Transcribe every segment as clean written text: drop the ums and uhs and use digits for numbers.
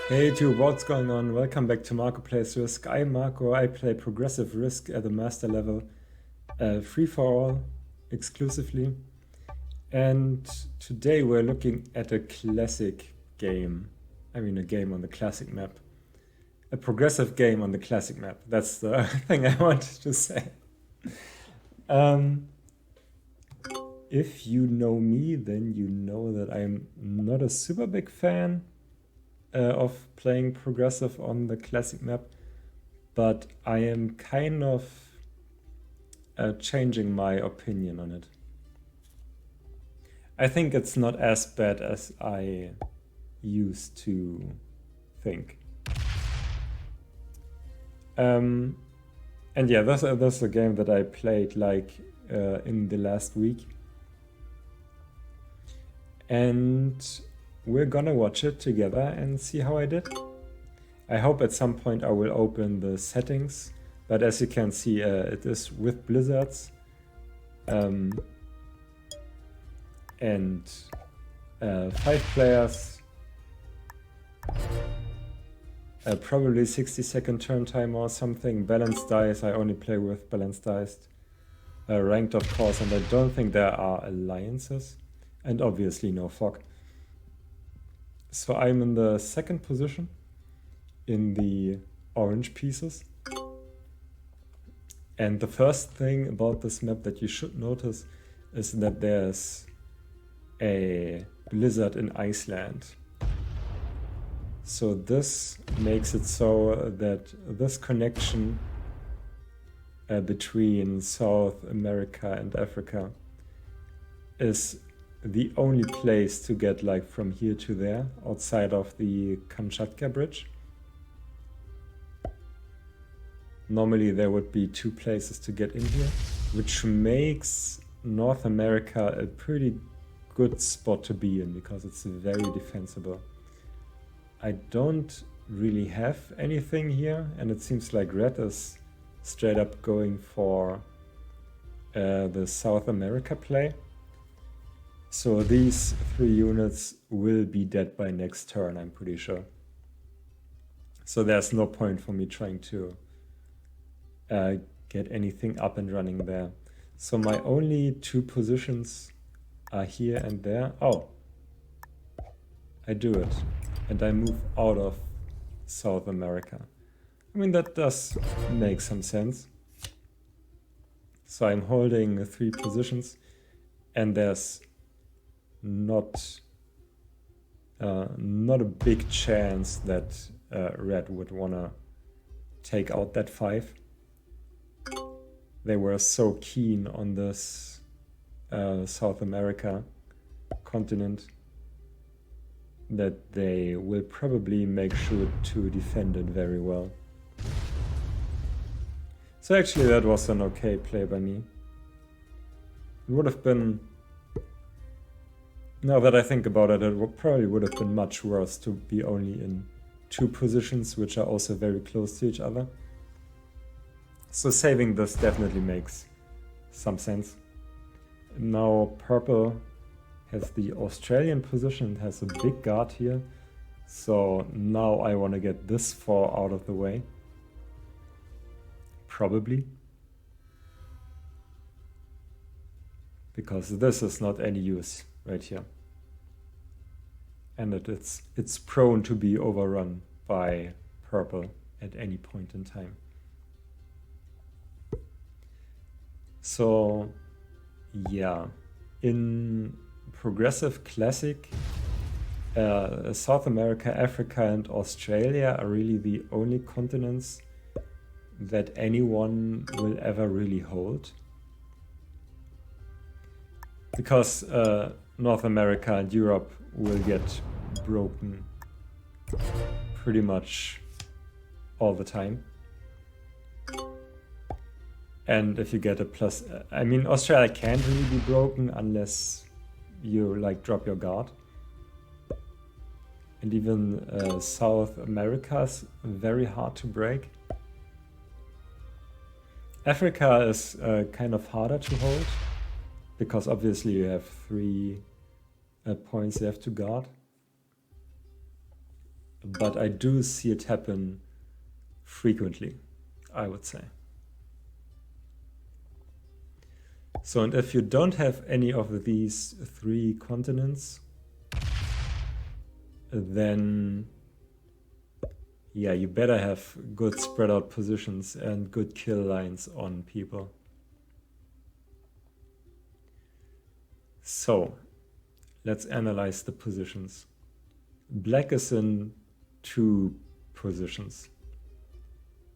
Hey YouTube, what's going on? Welcome back to Marco Plays Risk. I'm Marco. I play progressive Risk at the master level, free for all, exclusively. And today we're looking at a classic game. I mean, a game on the classic map. A progressive game on the classic map. That's the thing I wanted to say. If you know me, then you know that I'm not a super big fan of playing progressive on the classic map, but I am kind of changing my opinion on it. I think it's not as bad as I used to think. And yeah, that's a game that I played like in the last week. And we're gonna watch it together and see how I did. I hope at some point I will open the settings, but as you can see, it is with blizzards. And 5 players, probably 60-second turn time or something. Balanced dice, I only play with balanced dice. Ranked, of course, and I don't think there are alliances. And obviously no fog. So I'm in the second position in the orange pieces. And the first thing about this map that you should notice is that there's a blizzard in Iceland. So this makes it so that this connection between South America and Africa is the only place to get like from here to there outside of the Kamchatka Bridge. Normally there would be 2 places to get in here, which makes North America a pretty good spot to be in because it's very defensible. I don't really have anything here, and it seems like Red is straight up going for the South America play. So these 3 units will be dead by next turn, I'm pretty sure. So there's no point for me trying to get anything up and running there. So my only 2 positions are here and there. Oh, I do it. And I move out of South America. I mean, that does make some sense. So I'm holding 3 positions, and there's not a big chance that Red would wanna take out that 5. They were so keen on this South America continent that they will probably make sure to defend it very well. So actually that was an okay play by me. It would have been, now that I think about it, probably would have been much worse to be only in 2 positions, which are also very close to each other. So saving this definitely makes some sense. Now purple has the Australian position, has a big guard here. So now I want to get this 4 out of the way. Probably. Because this is not any use right here. And it's prone to be overrun by purple at any point in time. So yeah, in progressive classic, South America, Africa and Australia are really the only continents that anyone will ever really hold. Because North America and Europe will get broken pretty much all the time. And if you get a plus, I mean, Australia can't really be broken unless you like drop your guard. And even South America is very hard to break. Africa is kind of harder to hold because obviously you have 3 points you have to guard. but I do see it happen frequently, I would say. So, and if you don't have any of these 3 continents, then yeah, you better have good spread out positions and good kill lines on people. So, let's analyze the positions. Black is in 2 positions.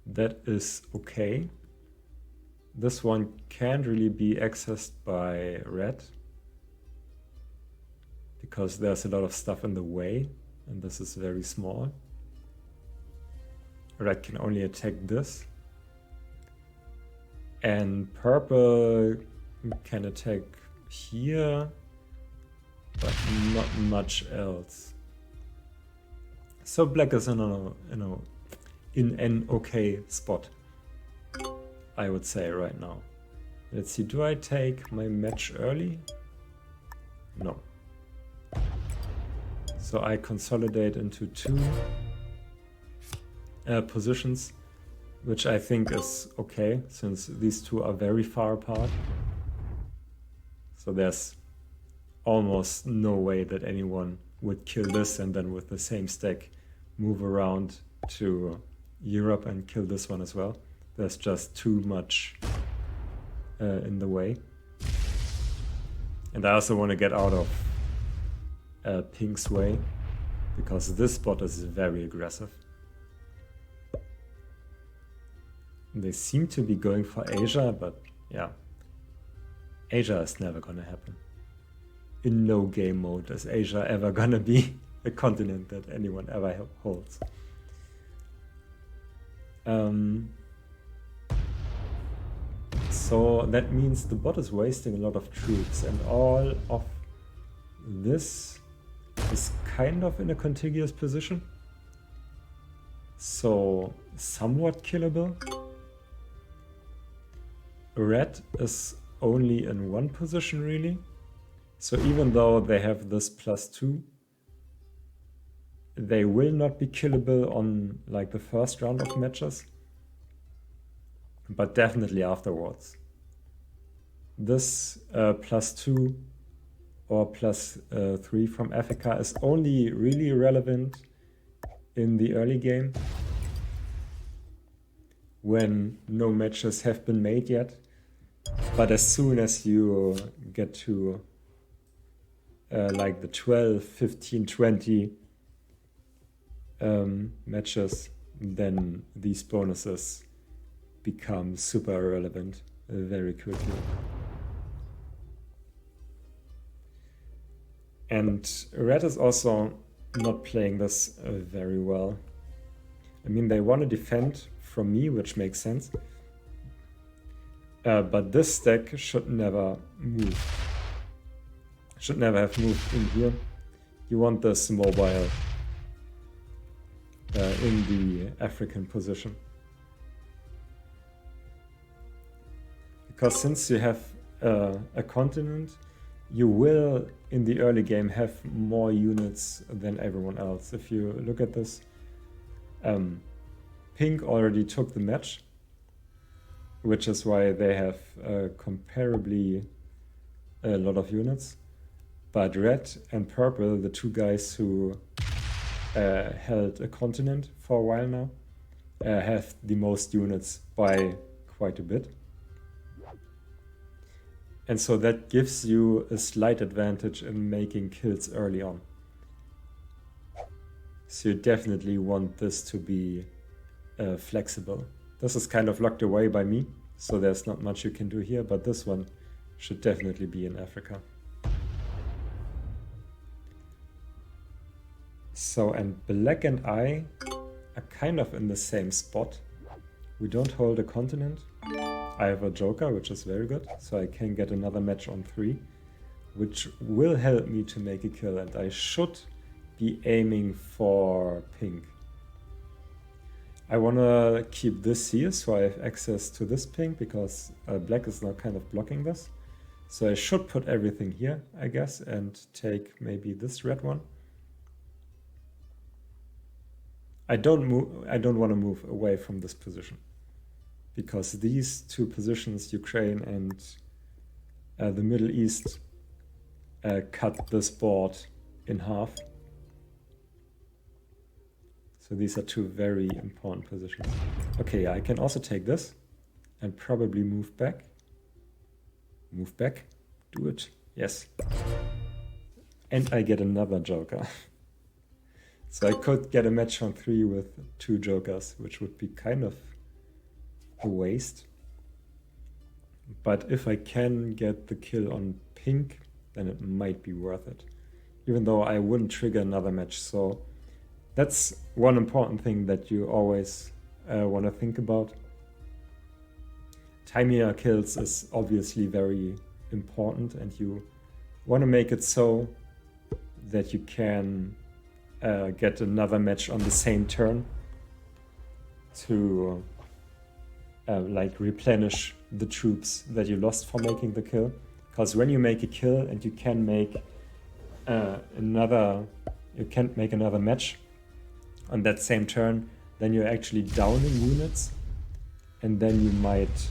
That is okay. This one can't really be accessed by red because there's a lot of stuff in the way and this is very small. Red can only attack this. And purple can attack here, but not much else. So black is in an okay spot, I would say right now. Let's see, do I take my match early? No. So I consolidate into 2 positions, which I think is okay, since these 2 are very far apart. So there's almost no way that anyone would kill this and then with the same stack move around to Europe and kill this one as well. There's just too much in the way. And I also want to get out of Pink's way, because this spot is very aggressive. They seem to be going for Asia, but yeah, Asia is never gonna happen. In no game mode is Asia ever gonna be a continent that anyone ever holds. So that means the bot is wasting a lot of troops, and all of this is kind of in a contiguous position. So somewhat killable. Red is only in 1 position really. So even though they have this +2, they will not be killable on like the first round of matches, but definitely afterwards. This +2 or +3 from Africa is only really relevant in the early game when no matches have been made yet. But as soon as you get to like the 12, 15, 20 matches, then these bonuses become super relevant very quickly. And red is also not playing this very well. I mean, they want to defend from me, which makes sense. But this stack should never move. Should never have moved in here. You want this mobile in the African position. Because since you have a continent, you will, in the early game, have more units than everyone else. If you look at this, Pink already took the match, which is why they have comparably a lot of units. But Red and Purple, the 2 guys who held a continent for a while now, have the most units by quite a bit. And so that gives you a slight advantage in making kills early on. So you definitely want this to be flexible. This is kind of locked away by me, so there's not much you can do here, but this one should definitely be in Africa. So, and Black and I are kind of in the same spot. We don't hold a continent. I have a Joker, which is very good, so I can get another match on 3, which will help me to make a kill, and I should be aiming for Pink. I want to keep this here, so I have access to this Pink, because Black is now kind of blocking this. So I should put everything here, I guess, and take maybe this red one. I don't want to move away from this position, because these two positions, Ukraine and the Middle East, cut this board in half. So these are two very important positions. Okay, I can also take this and probably move back. Move back. Do it. Yes. And I get another joker. So I could get a match on 3 with 2 jokers, which would be kind of a waste. But if I can get the kill on pink, then it might be worth it. Even though I wouldn't trigger another match. So that's one important thing that you always want to think about. Timier kills is obviously very important, and you want to make it so that you can get another match on the same turn to like replenish the troops that you lost for making the kill. Because when you make a kill and you can make another match on that same turn, then you're actually downing units, and then you might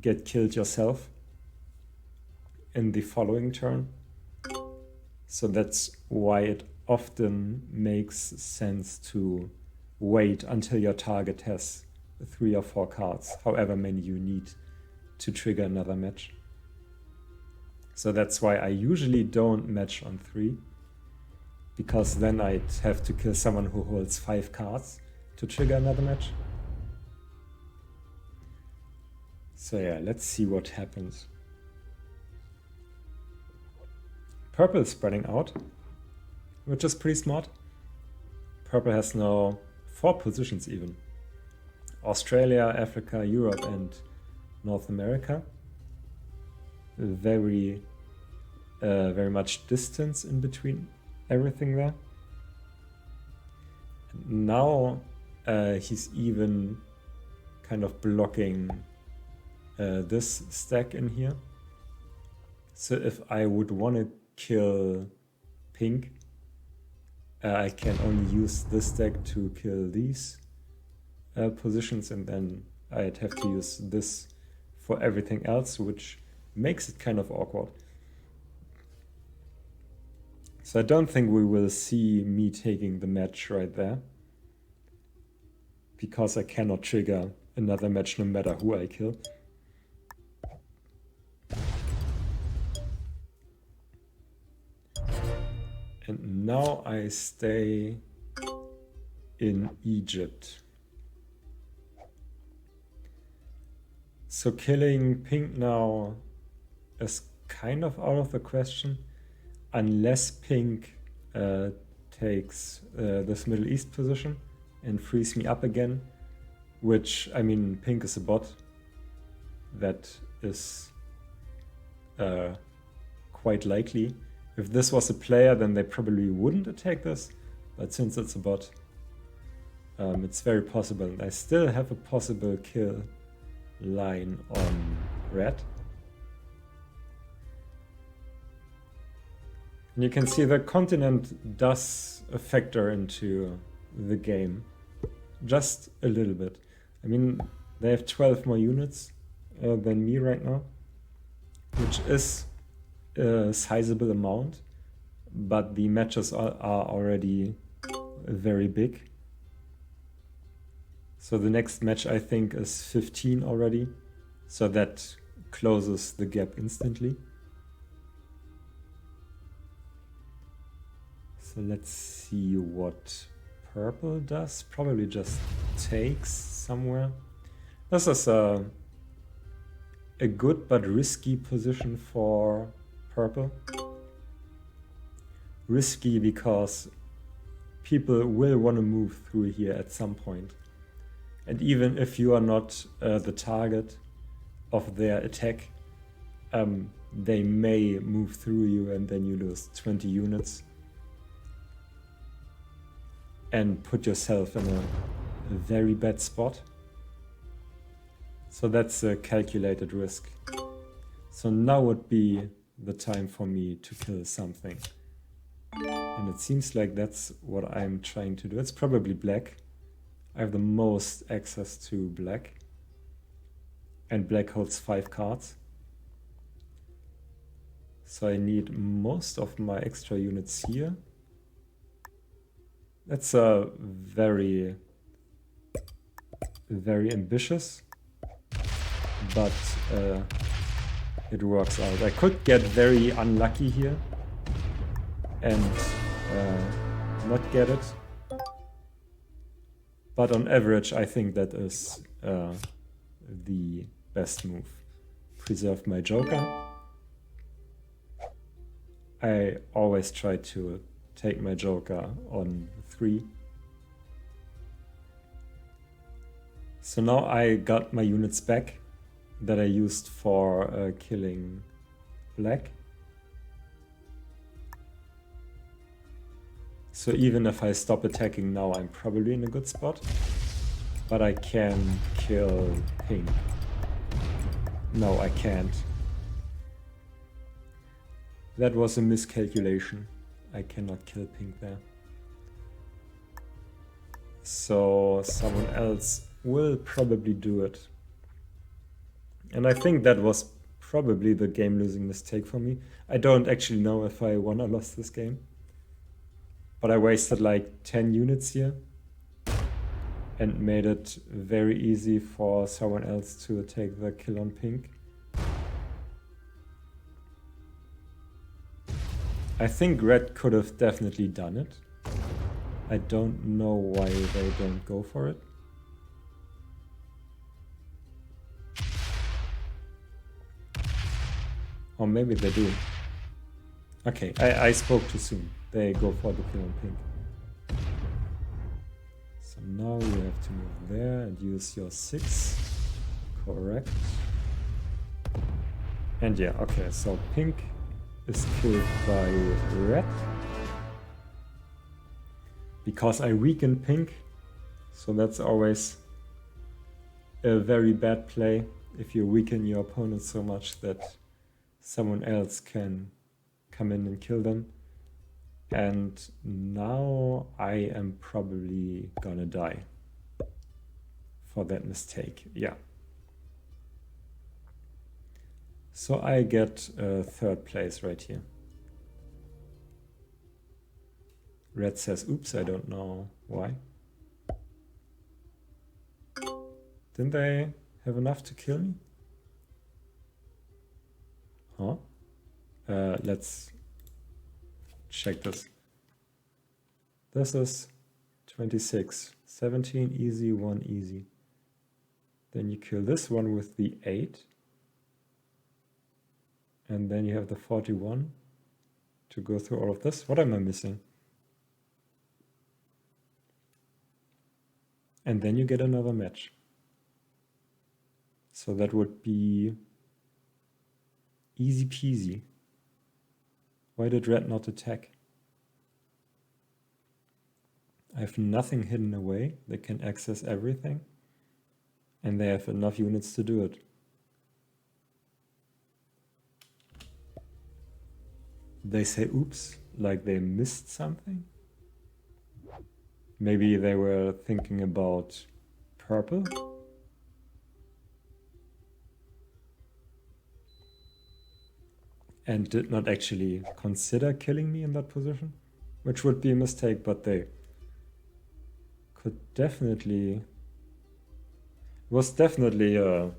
get killed yourself in the following turn. So that's why it often makes sense to wait until your target has 3 or 4 cards, however many you need to trigger another match. So that's why I usually don't match on 3, because then I'd have to kill someone who holds 5 cards to trigger another match. So yeah, let's see what happens. Purple is spreading out, which is pretty smart. Purple has now 4 positions even. Australia, Africa, Europe, and North America. Very much distance in between everything there. Now he's even kind of blocking this stack in here. So if I would want to kill pink, I can only use this stack to kill these positions, and then I'd have to use this for everything else, which makes it kind of awkward. So I don't think we will see me taking the match right there, because I cannot trigger another match no matter who I kill. And now I stay in Egypt. So killing pink now is kind of out of the question, unless pink takes this Middle East position and frees me up again, which, I mean, pink is a bot. That is quite likely. If this was a player, then they probably wouldn't attack this, but since it's a bot, it's very possible. I still have a possible kill line on red. And you can see the continent does factor into the game, just a little bit. I mean, they have 12 more units than me right now, which is a sizable amount, but the matches are already very big. So the next match, I think, is 15 already, so that closes the gap instantly. So let's see what purple does. Probably just takes somewhere. This is a good but risky position for purple. Risky because people will want to move through here at some point. And even if you are not the target of their attack, they may move through you, and then you lose 20 units and put yourself in a very bad spot. So that's a calculated risk. So now would be the time for me to kill something. And it seems like that's what I'm trying to do. It's probably black, I have the most access to black. And black holds 5 cards. So I need most of my extra units here. That's very ambitious, but it works out. I could get very unlucky here and not get it. But on average, I think that is the best move. Preserve my joker. I always try to take my joker on 3. So now I got my units back that I used for killing black. So even if I stop attacking now, I'm probably in a good spot. But I can kill pink. No, I can't. That was a miscalculation. I cannot kill pink there. So someone else will probably do it. And I think that was probably the game-losing mistake for me. I don't actually know if I won or lost this game. But I wasted like 10 units here. And made it very easy for someone else to take the kill on pink. I think red could have definitely done it. I don't know why they don't go for it. Or maybe they do. Okay, I spoke too soon. They go for the kill on pink. So now you have to move there and use your 6. Correct. And yeah, okay, so pink is killed by red. Because I weaken pink. So that's always a very bad play if you weaken your opponent so much that someone else can come in and kill them. And now I am probably gonna die for that mistake. Yeah. So I get 3rd place right here. Red says, oops, I don't know why. Didn't they have enough to kill me? Huh? Let's check this. This is 26. 17 easy, 1 easy. Then you kill this one with the 8. And then you have the 41 to go through all of this. What am I missing? And then you get another match. So that would be easy peasy. Why did red not attack? I have nothing hidden away. They can access everything. And they have enough units to do it. They say oops, like they missed something. Maybe they were thinking about purple. And did not actually consider killing me in that position, which would be a mistake, but they could definitely... was definitely a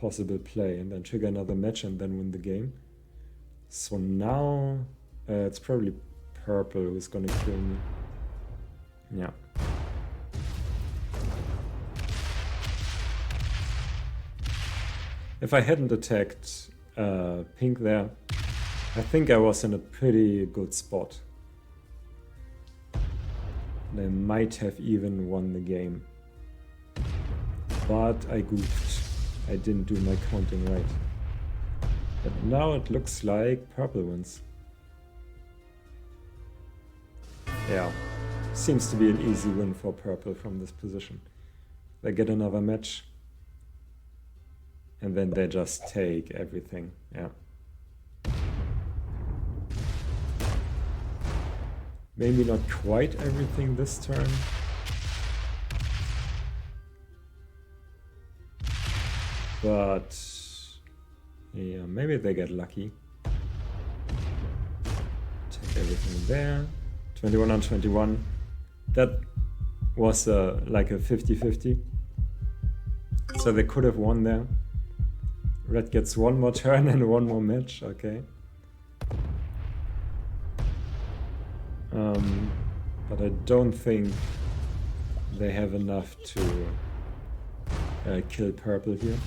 possible play, and then trigger another match and then win the game. So now it's probably purple who's gonna kill me. Yeah. If I hadn't attacked pink there, I think I was in a pretty good spot. And I might have even won the game. But I goofed. I didn't do my counting right. But now it looks like purple wins. Yeah, seems to be an easy win for purple from this position. They get another match. And then they just take everything, yeah. Maybe not quite everything this turn, But yeah, maybe they get lucky. Take everything there. 21 on 21. That was like a 50-50. So they could have won there. Red gets one more turn and one more match. Okay. But I don't think they have enough to kill purple here.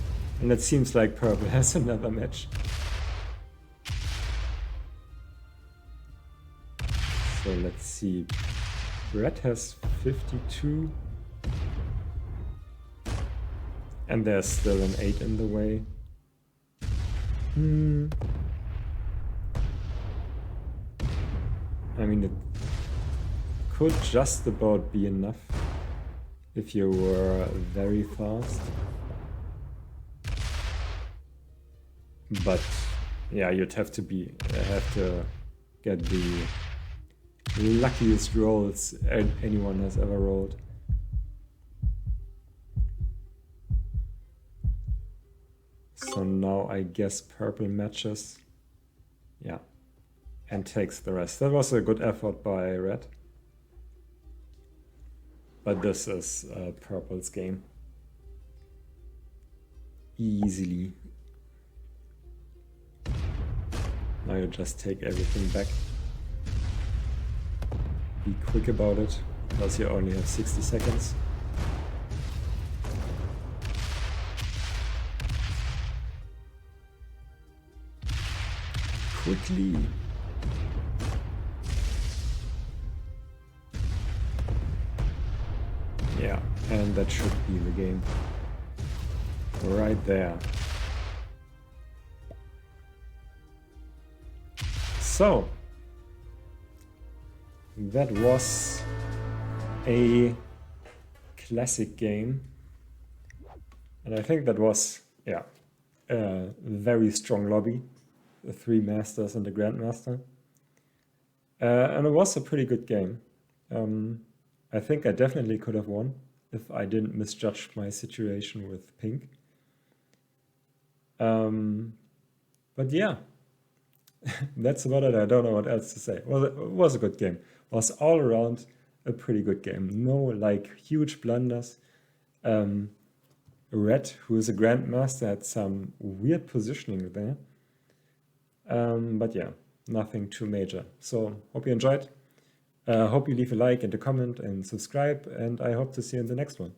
And it seems like purple has another match. So let's see. Red has 52. And there's still an 8 in the way. I mean, it could just about be enough if you were very fast. But yeah, you'd have to get the luckiest rolls anyone has ever rolled. So now I guess purple matches. Yeah. And takes the rest. That was a good effort by red. But this is purple's game. Easily. Now you just take everything back. Be quick about it, because you only have 60 seconds. Quickly. Yeah, and that should be the game. Right there. So, that was a classic game. And I think that was, yeah, a very strong lobby. The 3 masters and the grandmaster. And it was a pretty good game. I think I definitely could have won if I didn't misjudge my situation with pink. But yeah, that's about it. I don't know what else to say. Well, it was a good game. It was all around a pretty good game. No like huge blunders. Red, who is a grandmaster, had some weird positioning there. But yeah, nothing too major. So hope you enjoyed. Hope you leave a like and a comment and subscribe, and I hope to see you in the next one.